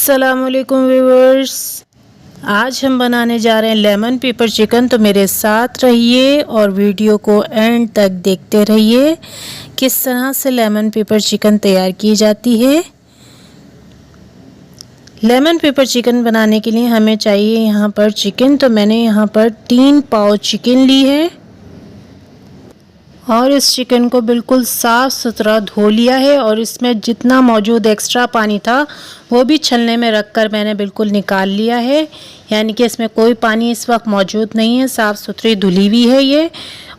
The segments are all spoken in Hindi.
अस्सलामुअलैकुम व्यूअर्स, आज हम बनाने जा रहे हैं लेमन पेपर चिकन। तो मेरे साथ रहिए और वीडियो को एंड तक देखते रहिए किस तरह से लेमन पेपर चिकन तैयार की जाती है। लेमन पेपर चिकन बनाने के लिए हमें चाहिए यहाँ पर चिकन। तो मैंने यहाँ पर 3 पाव चिकन ली है और इस चिकन को बिल्कुल साफ़ सुथरा धो लिया है और इसमें जितना मौजूद एक्स्ट्रा पानी था वो भी छलने में रखकर मैंने बिल्कुल निकाल लिया है, यानी कि इसमें कोई पानी इस वक्त मौजूद नहीं है, साफ़ सुथरी धुली हुई है ये।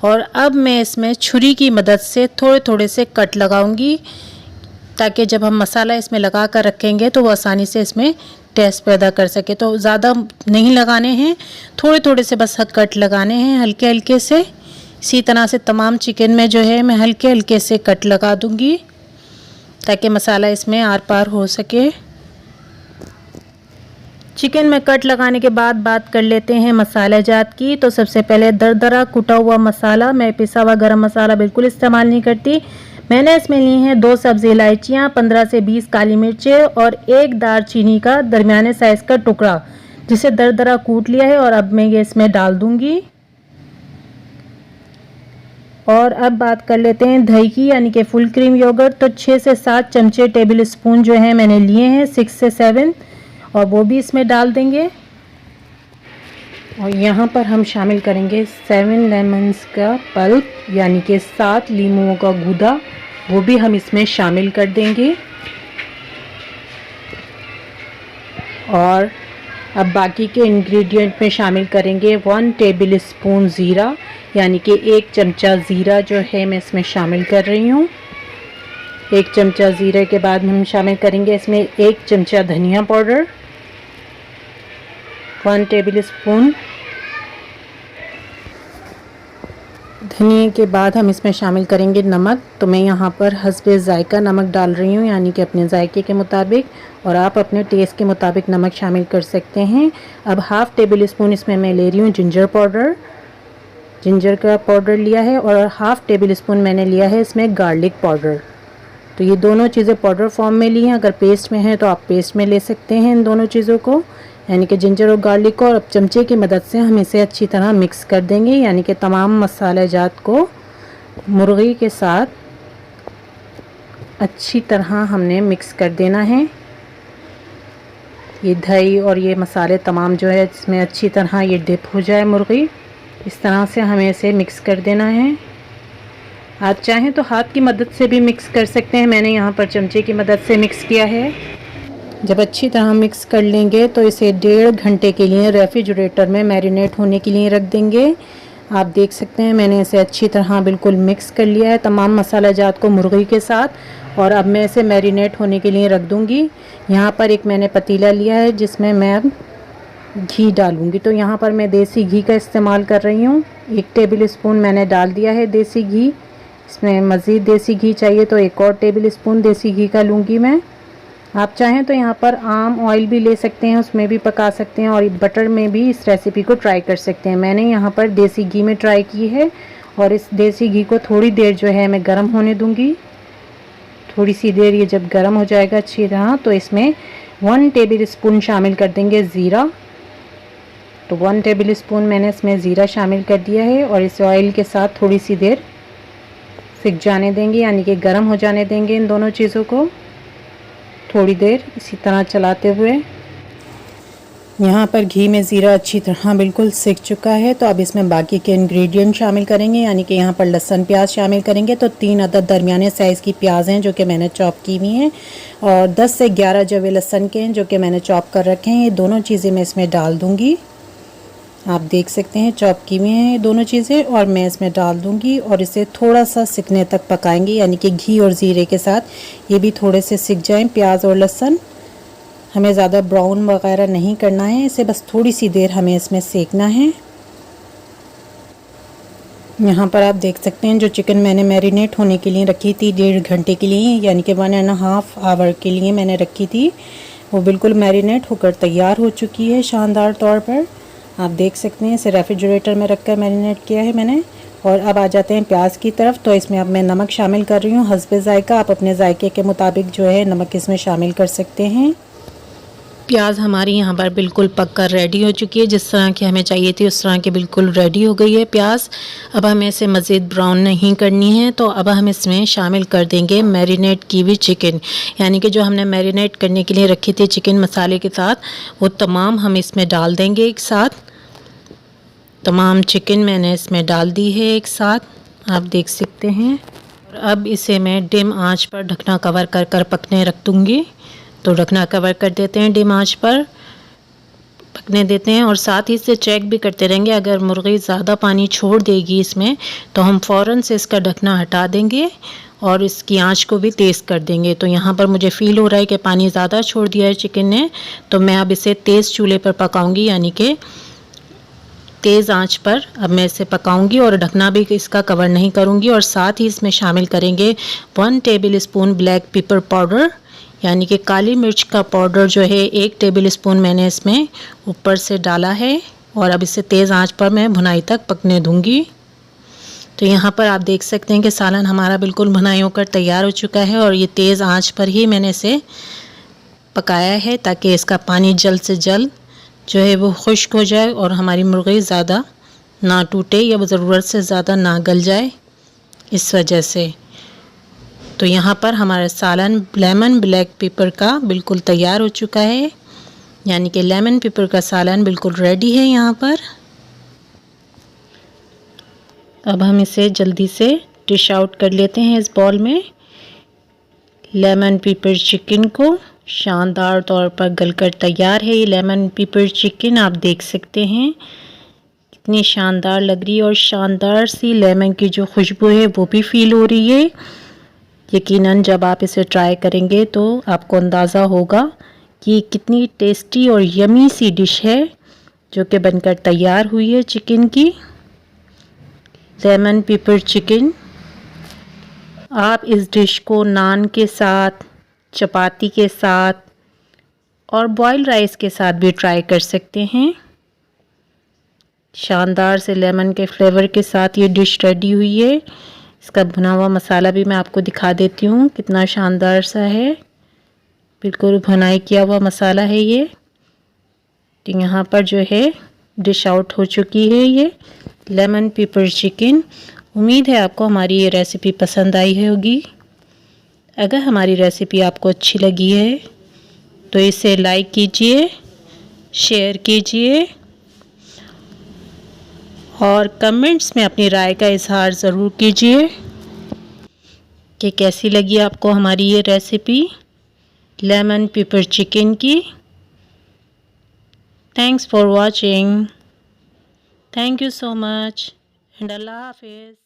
और अब मैं इसमें छुरी की मदद से थोड़े थोड़े से कट लगाऊंगी ताकि जब हम मसाला इसमें लगा कर रखेंगे तो वो आसानी से इसमें टेस्ट पैदा कर सके। तो ज़्यादा नहीं लगाने हैं, थोड़े थोड़े से बस कट लगाने हैं, हल्के हल्के से। इसी तरह से तमाम चिकन में जो है मैं हल्के हल्के से कट लगा दूंगी ताकि मसाला इसमें आर पार हो सके। चिकन में कट लगाने के बाद बात कर लेते हैं मसाला जात की। तो सबसे पहले दरदरा कुटा हुआ मसाला, मैं पिसा हुआ गरम मसाला बिल्कुल इस्तेमाल नहीं करती। मैंने इसमें ली हैं 2 सब्ज़ी इलायचियाँ, 15 से 20 काली मिर्चें और 1 दालचीनी का दरमियाने साइज़ का टुकड़ा, जिसे दरदरा कूट लिया है। और अब मैं ये इसमें डाल दूँगी। और अब बात कर लेते हैं दही की, यानी कि फुल क्रीम योगर्ट। तो 6 से 7 चमचे टेबल स्पून जो है मैंने लिए हैं, 6 से 7, और वो भी इसमें डाल देंगे। और यहाँ पर हम शामिल करेंगे 7 लेमन्स का पल्प, यानी कि 7 लीमुओं का गूदा, वो भी हम इसमें शामिल कर देंगे। और अब बाकी के इंग्रेडिएंट में शामिल करेंगे 1 टेबल स्पून ज़ीरा, यानी कि 1 चमचा ज़ीरा जो है मैं इसमें शामिल कर रही हूँ। 1 चमचा ज़ीरे के बाद हम शामिल करेंगे इसमें 1 चमचा धनिया पाउडर, 1 टेबल स्पून। धनिया के बाद हम इसमें शामिल करेंगे नमक। तो मैं यहाँ पर हस्बे ज़ायका नमक डाल रही हूँ, यानी कि अपने ज़ायके के मुताबिक, और आप अपने टेस्ट के मुताबिक नमक शामिल कर सकते हैं। अब हाफ़ टेबल स्पून इसमें मैं ले रही हूँ जिंजर पाउडर, जिंजर का पाउडर लिया है। और हाफ़ टेबल स्पून मैंने लिया है इसमें गार्लिक पाउडर। तो ये दोनों चीज़ें पाउडर फॉर्म में ली हैं, अगर पेस्ट में है तो आप पेस्ट में ले सकते हैं इन दोनों चीज़ों को, यानी कि जिंजर और गार्लिक को। और अब चमचे की मदद से हम इसे अच्छी तरह मिक्स कर देंगे, यानी कि तमाम मसाले जात को मुर्गी के साथ अच्छी तरह हमने मिक्स कर देना है। ये दही और ये मसाले तमाम जो है इसमें अच्छी तरह ये डिप हो जाए मुर्गी, इस तरह से हमें इसे मिक्स कर देना है। आप चाहें तो हाथ की मदद से भी मिक्स कर सकते हैं, मैंने यहाँ पर चमचे की मदद से मिक्स किया है। जब अच्छी तरह मिक्स कर लेंगे तो इसे 1.5 घंटे के लिए रेफ्रिजरेटर में मैरिनेट होने के लिए रख देंगे। आप देख सकते हैं मैंने इसे अच्छी तरह बिल्कुल मिक्स कर लिया है तमाम मसाला जात को मुर्गी के साथ। और अब मैं इसे मैरिनेट होने के लिए रख दूँगी। यहाँ पर एक मैंने पतीला लिया है जिसमें मैं अब घी डालूँगी। तो यहाँ पर मैं देसी घी का इस्तेमाल कर रही हूँ। 1 टेबल स्पून मैंने डाल दिया है देसी घी। इसमें मज़ीद देसी घी चाहिए तो 1 और टेबल स्पून देसी घी का लूँगी मैं। आप चाहें तो यहाँ पर आम ऑयल भी ले सकते हैं, उसमें भी पका सकते हैं, और बटर में भी इस रेसिपी को ट्राई कर सकते हैं। मैंने यहाँ पर देसी घी में ट्राई की है। और इस देसी घी को थोड़ी देर जो है मैं गर्म होने दूँगी। थोड़ी सी देर ये जब गर्म हो जाएगा अच्छी तरह तो इसमें 1 टेबल स्पून शामिल कर देंगे ज़ीरा। तो 1 टेबल स्पून मैंने इसमें ज़ीरा शामिल कर दिया है और इस ऑयल के साथ थोड़ी सी देर सिक जाने देंगे, यानी कि गर्म हो जाने देंगे इन दोनों चीज़ों को थोड़ी देर इसी तरह चलाते हुए। यहाँ पर घी में ज़ीरा अच्छी तरह बिल्कुल सिक चुका है। तो अब इसमें बाकी के इंग्रेडिएंट शामिल करेंगे, यानी कि यहाँ पर लहसुन प्याज शामिल करेंगे। तो 3 अदद दरमियाने साइज़ की प्याज हैं जो कि मैंने चॉप की हुई हैं, और 10 से 11 जवे लहसुन के हैं जो कि मैंने चॉप कर रखे हैं। ये दोनों चीज़ें मैं इसमें डाल दूँगी। आप देख सकते हैं चॉप की हुई हैं ये दोनों चीज़ें, और मैं इसमें डाल दूंगी और इसे थोड़ा सा सिकने तक पकाएंगे, यानी कि घी और ज़ीरे के साथ ये भी थोड़े से सिक जाएं प्याज और लहसुन। हमें ज़्यादा ब्राउन वगैरह नहीं करना है, इसे बस थोड़ी सी देर हमें इसमें सेकना है। यहाँ पर आप देख सकते हैं जो चिकन मैंने मैरिनेट होने के लिए रखी थी 1.5 घंटे के लिए, यानी कि 1.5 आवर के लिए मैंने रखी थी, वो बिल्कुल मैरिनेट होकर तैयार हो चुकी है शानदार तौर पर। आप देख सकते हैं इसे रेफ्रिजरेटर में रखकर मैरिनेट किया है मैंने। और अब आ जाते हैं प्याज की तरफ। तो इसमें अब मैं नमक शामिल कर रही हूँ हस्बे ज़ायका। आप अपने ज़ायके के मुताबिक जो है नमक इसमें शामिल कर सकते हैं। प्याज हमारी यहाँ पर बिल्कुल पककर रेडी हो चुकी है। जिस तरह की हमें चाहिए थी उस तरह की बिल्कुल रेडी हो गई है प्याज। अब हमें इसे मज़ीद ब्राउन नहीं करनी है, तो अब हम इसमें शामिल कर देंगे मैरिनेट की हुई चिकन, यानी कि जो हमने मैरिनेट करने के लिए रखी थी चिकन मसाले के साथ, वो तमाम हम इसमें डाल देंगे एक साथ। तमाम चिकन मैंने इसमें डाल दी है एक साथ, आप देख सकते हैं। और अब इसे मैं डिम आंच पर ढकना कवर कर कर पकने रख दूँगी। तो ढकना कवर कर देते हैं, डिम आंच पर पकने देते हैं और साथ ही से चेक भी करते रहेंगे। अगर मुर्गी ज़्यादा पानी छोड़ देगी इसमें तो हम फ़ौरन से इसका ढकना हटा देंगे और इसकी आंच को भी तेज़ कर देंगे। तो यहाँ पर मुझे फ़ील हो रहा है कि पानी ज़्यादा छोड़ दिया है चिकन ने, तो मैं अब इसे तेज़ चूल्हे पर पकाऊंगी, यानी कि तेज़ आंच पर अब मैं इसे पकाऊंगी और ढकना भी इसका कवर नहीं करूंगी। और साथ ही इसमें शामिल करेंगे 1 table spoon black pepper powder, यानी कि काली मिर्च का पाउडर जो है 1 टेबल स्पून मैंने इसमें ऊपर से डाला है। और अब इसे तेज़ आंच पर मैं भुनाई तक पकने दूंगी। तो यहाँ पर आप देख सकते हैं कि सालन हमारा बिल्कुल भुनाई होकर तैयार हो चुका है और ये तेज़ आंच पर ही मैंने इसे पकाया है ताकि इसका पानी जल्द से जल्द जो है वो खुश्क हो जाए और हमारी मुर्गी ज़्यादा ना टूटे या ज़रूरत से ज़्यादा ना गल जाए, इस वजह से। तो यहाँ पर हमारा सालन लेमन ब्लैक पेपर का बिल्कुल तैयार हो चुका है, यानी कि लेमन पेपर का सालन बिल्कुल रेडी है यहाँ पर। अब हम इसे जल्दी से डिश आउट कर लेते हैं इस बॉल में। लेमन पेपर चिकन को शानदार तौर पर गलकर तैयार है। ये लेमन पेपर चिकन आप देख सकते हैं कितनी शानदार लग रही है और शानदार सी लेमन की जो खुशबू है वो भी फील हो रही है। यकीनन जब आप इसे ट्राई करेंगे तो आपको अंदाज़ा होगा कि कितनी टेस्टी और यमी सी डिश है जो कि बनकर तैयार हुई है चिकन की। लेमन पेपर चिकन आप इस डिश को नान के साथ, चपाती के साथ और बॉइल्ड राइस के साथ भी ट्राई कर सकते हैं। शानदार से लेमन के फ्लेवर के साथ ये डिश रेडी हुई है। इसका भुना हुआ मसाला भी मैं आपको दिखा देती हूँ कितना शानदार सा है, बिल्कुल भुनाई किया हुआ मसाला है ये। तो यहाँ पर जो है डिश आउट हो चुकी है ये लेमन पेपर चिकन। उम्मीद है आपको हमारी ये रेसिपी पसंद आई होगी। अगर हमारी रेसिपी आपको अच्छी लगी है तो इसे लाइक कीजिए, शेयर कीजिए और कमेंट्स में अपनी राय का इजहार ज़रूर कीजिए कि कैसी लगी आपको हमारी ये रेसिपी लेमन पेपर चिकन की। Thanks for watching. Thank you so much and अल्लाह हाफिज़।